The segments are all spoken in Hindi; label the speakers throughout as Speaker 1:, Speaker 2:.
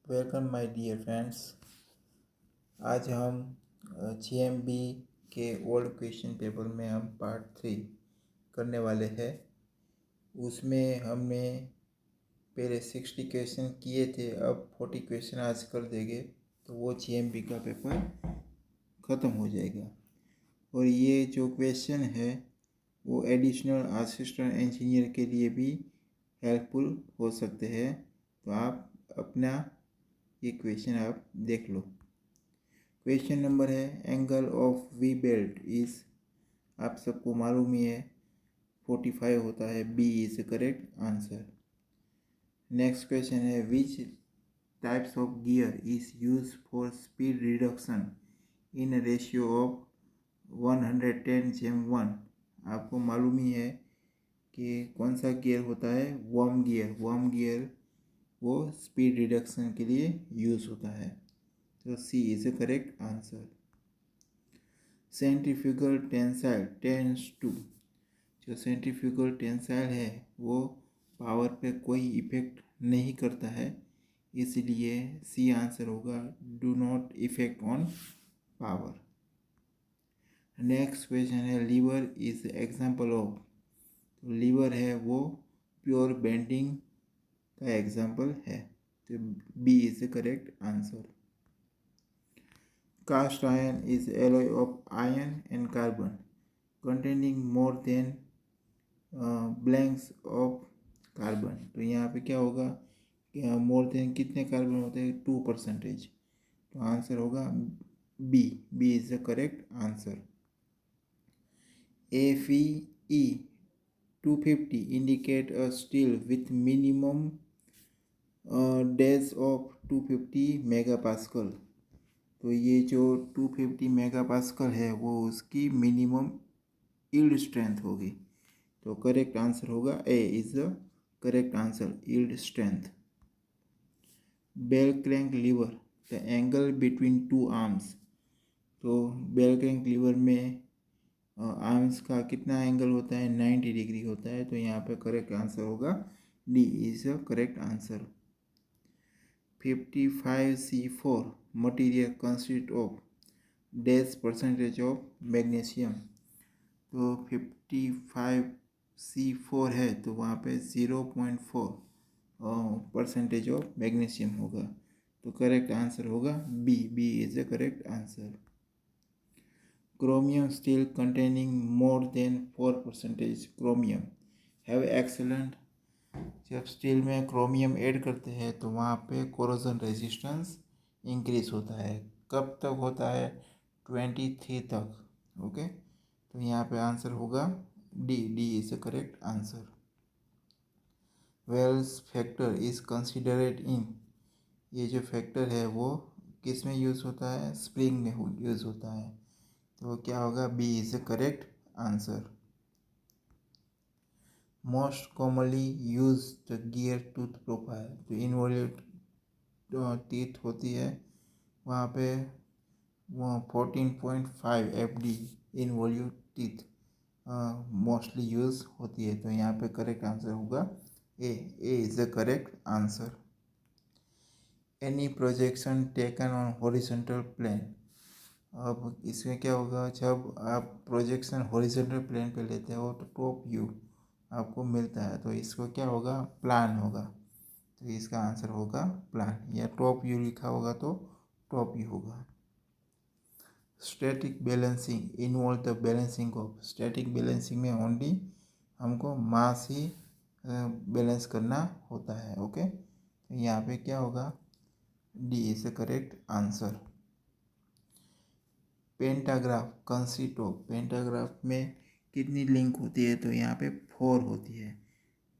Speaker 1: Welcome my dear friends. आज हम GMB के ओल्ड क्वेश्चन पेपर में हम पार्ट 3 करने वाले हैं। उसमें हमने पहले 60 क्वेश्चन किए थे, अब 40 क्वेश्चन आज कर देंगे तो वो GMB का पेपर ख़त्म हो जाएगा। और ये जो क्वेश्चन है वो एडिशनल असिस्टेंट इंजीनियर के लिए भी हेल्पफुल हो सकते हैं। तो आप अपना ये क्वेश्चन आप देख लो। क्वेश्चन नंबर है angle of V belt is, आप सबको मालूम ही है 45 होता है। B is correct answer. Next question है which types of gear is use for speed reduction in ratio of 110:1। आपको मालूम ही है कि कौन सा गियर होता है, वर्म गियर। वर्म गियर वो स्पीड रिडक्शन के लिए यूज़ होता है। तो C is a correct answer. Centrifugal tensile tends to, जो सेंट्रीफ्यूगल टेंसाइल है वो पावर पे कोई इफेक्ट नहीं करता है, इसलिए सी आंसर होगा, do not effect on power. Next question है लीवर इज एग्जाम्पल ऑफ, तो लीवर है वो प्योर बेंडिंग का एग्जाम्पल है। तो B is the correct answer. Cast iron is alloy of iron and carbon containing more than blanks of carbon. तो यहाँ पे क्या होगा, मोर देन कितने कार्बन होते हैं, 2%। तो आंसर होगा B. B is the correct answer. FeE 250 indicate a steel with minimum days of 250 megapascal. तो ये जो 250 मेगापास्कल है वो उसकी मिनिमम यील्ड स्ट्रेंथ होगी। तो करेक्ट आंसर होगा A is the correct answer, yield strength. Bell crank lever, the angle between two arms. तो बेल क्रैंक लीवर में आर्म्स का कितना एंगल होता है, 90 डिग्री होता है। तो यहाँ पे करेक्ट आंसर होगा D is the correct answer. 55C4 material consist of dash percentage of magnesium. तो 55C4 है तो वहाँ पे 0.4% ऑफ मैग्नीशियम होगा। तो करेक्ट आंसर होगा B. B is the correct answer. Chromium steel containing more than 4% chromium have excellent, जब स्टील में क्रोमियम ऐड करते हैं तो वहाँ पे कोरोजन रेजिस्टेंस इंक्रीज होता है। कब तक होता है, 23 तक। ओके, तो यहाँ पे आंसर होगा D. D is the correct answer. Wahl's factor is considered in, ये जो फैक्टर है वो किस में यूज़ होता है, स्प्रिंग में यूज़ होता है। तो क्या होगा, B is the correct answer. Most commonly use the gear tooth profile, जो इनवॉल्यूट टीथ होती है वहाँ पे वो 14.5 FD involute teeth mostly use होती है। तो यहाँ पे करेक्ट आंसर होगा A. A is the correct answer. Any projection taken on horizontal plane, अब इसमें क्या होगा, जब आप प्रोजेक्शन हॉरिजॉन्टल प्लेन पे लेते हो तो टॉप व्यू आपको मिलता है, तो इसको क्या होगा, प्लान होगा। तो इसका आंसर होगा प्लान, या टॉप व्यू लिखा होगा तो टॉप व्यू होगा। Static balancing involve the balancing of, static balancing में ओनली हमको मास ही बैलेंस करना होता है। ओके, तो यहाँ पे क्या होगा, D is the correct answer. Pantograph consist of, pantograph में कितनी लिंक होती है, तो यहाँ पे 4 होती है।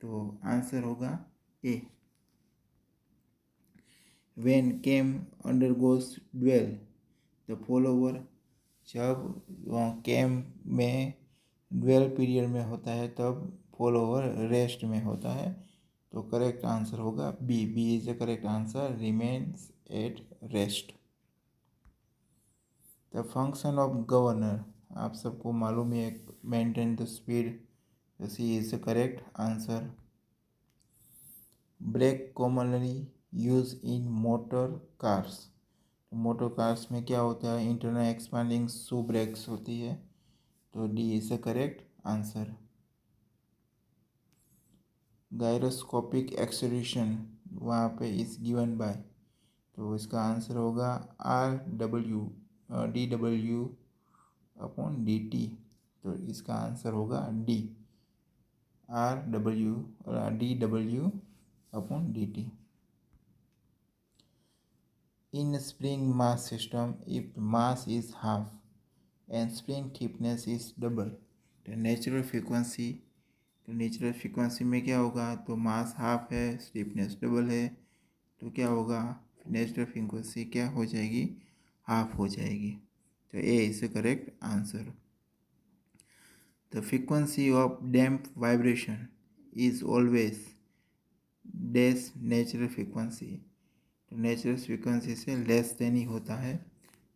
Speaker 1: तो आंसर होगा A. When cam undergoes dwell the follower, जब केम में ड्वेल पीरियड में होता है तब फॉलोवर रेस्ट में होता है। तो करेक्ट आंसर होगा B. B is the correct answer, remains at rest. The function of governor, आप सबको मालूम है, maintain the speed. C is the correct answer. Brake commonly use in motor cars. Motor cars में क्या होता है, इंटरनल एक्सपांडिंग शू ब्रेक्स होती है, तो D is the correct answer. Gyroscopic acceleration वहाँ पे इज गिवन बाय, तो इसका आंसर होगा RW/dW/dt, तो इसका आंसर होगा D, RW/dW/dt। In spring mass system, if mass is half and spring stiffness is double, तो नेचुरल फ्रीक्वेंसी में क्या होगा, तो मास हाफ है, स्टिफनेस डबल है, तो क्या होगा, नेचुरल फ्रीक्वेंसी क्या हो जाएगी, हाफ हो जाएगी, तो A is the correct answer. The frequency of damp vibration is always dash natural frequency, तो नेचुरल फ्रीक्वेंसी से लेस देन ही होता है,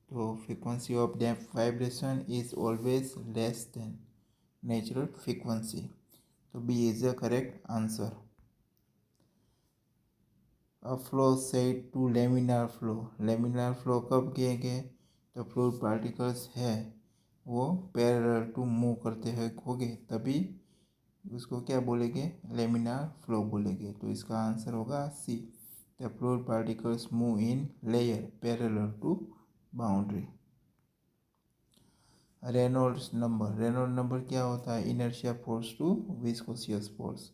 Speaker 1: तो frequency of damp vibration is always less than natural frequency, तो B is the correct answer. A flow set to laminar flow, laminar flow कब कहेंगे, तो फ्लूइड पार्टिकल्स है वो पैरेलल टू मूव करते हैं होंगे तभी उसको क्या बोलेंगे, लेमिनार फ्लो बोलेंगे, तो इसका आंसर होगा C, the fluid particles move in layer parallel to boundary. Reynolds number क्या होता है, inertia force to viscous force,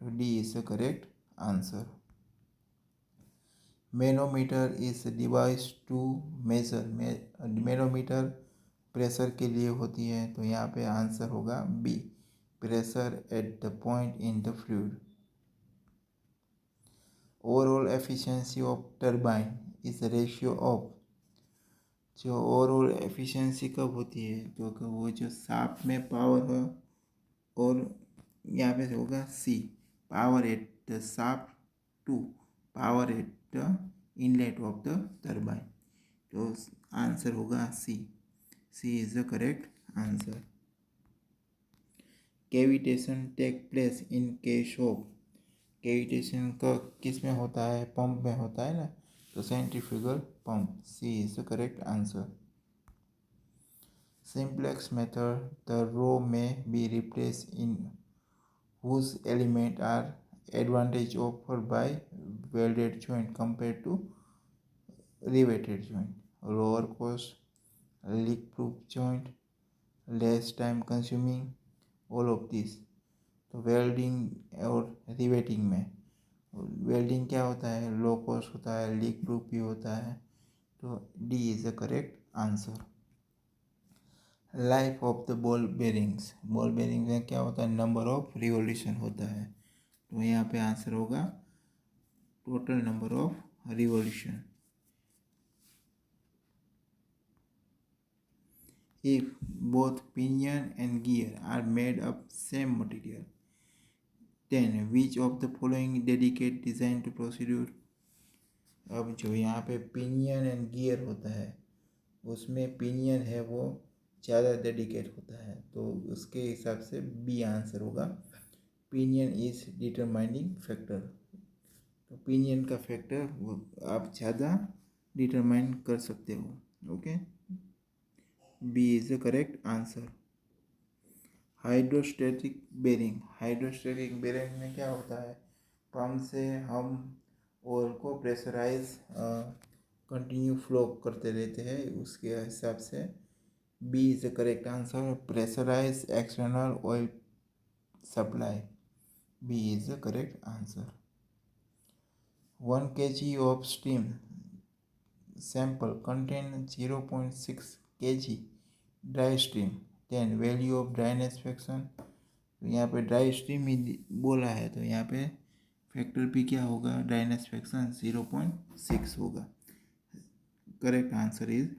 Speaker 1: तो D is the correct answer. Manometer is device to measure, manometer pressure के लिए होती है, तो यहाँ पे आंसर होगा B, pressure at the point in the fluid. Overall efficiency of turbine is ratio of, जो ओवरऑल एफिशिएंसी कब होती है, तो वो जो शाफ्ट में पावर हो, और यहाँ पे होगा C, power at the shaft to power at the inlet of the turbine, तो आंसर होगा C, C is the correct answer. Cavitation take place in case of, cavitation का किस में होता है, पंप में होता है ना, तो centrifugal pump, C is the correct answer. Simplex method, the row में be replace in whose element are advantage offered by welded joint compared to riveted joint, lower cost, leak proof joint, less time consuming, all of this, तो वेल्डिंग और रिवेटिंग में, वेल्डिंग क्या होता है, लो कॉस्ट होता है, लीक प्रूफ भी होता है, तो D is the correct answer. Life of the ball bearings, ball bearing में क्या होता है, नंबर ऑफ रिवोल्यूशन होता है, तो यहाँ पे आंसर होगा total number of revolution. If both pinion and gear are made up same material, then which of the following dedicate design to procedure. अब जो यहाँ पे पिनियन एंड गियर होता है, उसमें पिनियन है वो ज़्यादा डेडिकेट होता है, तो उसके हिसाब से बी आंसर होगा, पिनियन इज डिटरमाइनिंग फैक्टर, तो पिनियन का फैक्टर वो आप ज़्यादा डिटरमाइन कर सकते हो, okay, B is the correct answer. Hydrostatic bearing, hydrostatic bearing में क्या होता है, पंप से हम ऑयल को प्रेशराइज कंटिन्यू फ्लो करते रहते हैं, उसके हिसाब से B is the correct answer, pressurise external oil supply, B is the correct answer. 1 kg of steam sample contain 0.6 kg dry steam, then value of dryness fraction, तो यहाँ पे ड्राई स्ट्रीम ही बोला है, तो यहाँ पे फैक्टर भी क्या होगा, ड्राइनेस फ्रैक्शन 0.6 होगा, correct answer is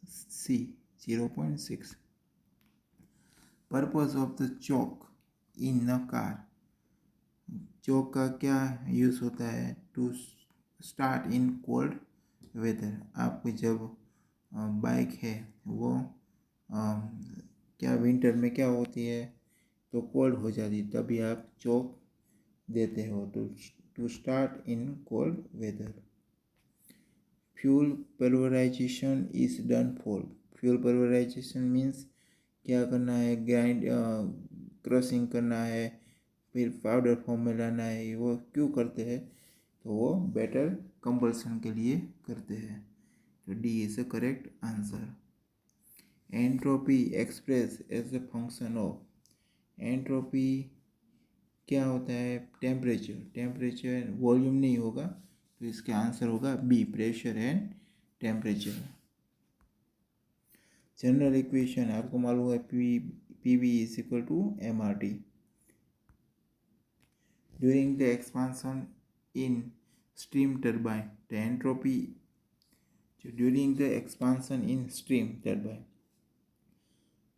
Speaker 1: C, 0.6। Purpose of the choke in a car, choke का क्या यूज़ होता है, to start in cold weather, आपकी जब बाइक है वो क्या विंटर में क्या होती है, तो कोल्ड हो जाती, तभी आप चौक देते हो, तो to start in cold weather. Fuel pulverization is done for. Fuel pulverization means क्या करना है, ग्राइंड क्रशिंग करना है, फिर पाउडर फॉर्म में लाना है। वो क्यों करते हैं? तो वो बेटर कंबल्सन के लिए करते हैं। तो D is the correct answer. Entropy express as a function of. Entropy क्या होता है? टेम्परेचर। टेम्परेचर वॉल्यूम नहीं होगा, तो इसका आंसर होगा B, pressure and temperature. General equation आपको मालूम है, P V is equal to M R T. During the expansion in steam turbine the entropy, during the expansion in steam turbine,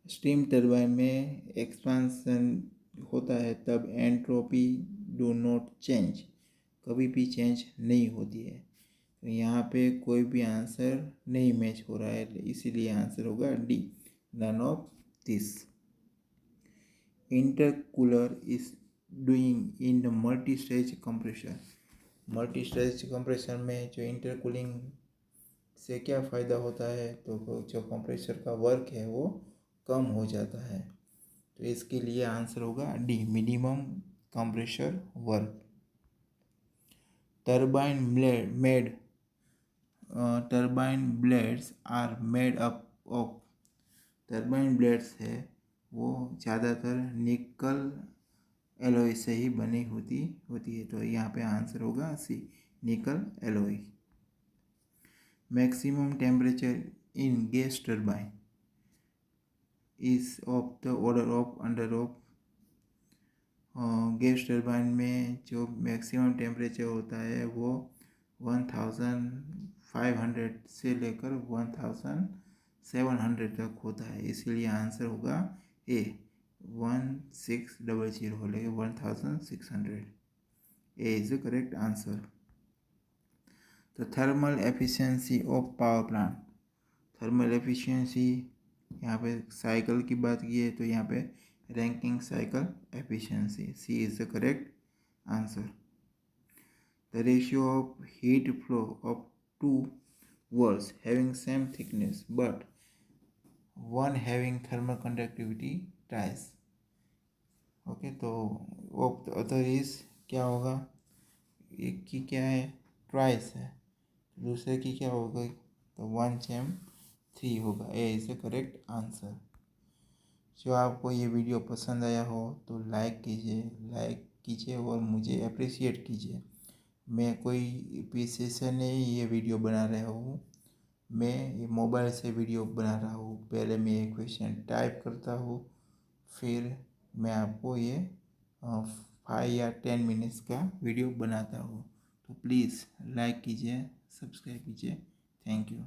Speaker 1: steam turbine में एक्सपांसन होता है तब एंट्रोपी डू नॉट चेंज, कभी भी चेंज नहीं होती है। तो यहाँ पे कोई भी आंसर नहीं मैच हो रहा है, इसीलिए आंसर होगा D, none of this. Intercooler is doing in the multi stage compressor. Multi stage compressor में जो इंटरकूलिंग से क्या फ़ायदा होता है? तो जो कंप्रेसर का वर्क है वो कम हो जाता है। तो इसके लिए आंसर होगा D, minimum compressor work. Turbine blades are made up of. Turbine blades है वो ज़्यादातर निकल एलॉय से ही बनी होती है। तो यहाँ पे आंसर होगा सी, निकल alloy. Maximum temperature in gas turbine is of the order of under of. Gas turbine में जो मैक्सिमम टेम्परेचर होता है वो 1500 से लेकर 1700 तक होता है, इसलिए आंसर होगा ए, 1600 हो लेगा 1600। ए इज द करेक्ट आंसर। तो thermal efficiency of power plant. Thermal efficiency, यहाँ पे साइकिल की बात की है तो यहाँ पे ranking cycle efficiency, C is the correct answer. The ratio of heat flow of two walls having same thickness but one having thermal conductivity twice. Okay, तो ऑफ द अदर इज क्या होगा? एक की क्या है? ट्वाइस है। दूसरे की क्या होगा? तो 1/3 होगा। A is the correct answer. जो आपको ये वीडियो पसंद आया हो तो लाइक कीजिए और मुझे अप्रिशिएट कीजिए। मैं कोई पीसी से नहीं ये वीडियो बना रहा हूँ, मैं ये मोबाइल से वीडियो बना रहा हूँ। पहले मैं ये क्वेश्चन टाइप करता हूँ, फिर मैं आपको ये 5 या 10 मिनट्स का वीडियो बनाता हूँ। तो प्लीज़ लाइक कीजिए, सब्सक्राइब कीजिए। Thank you.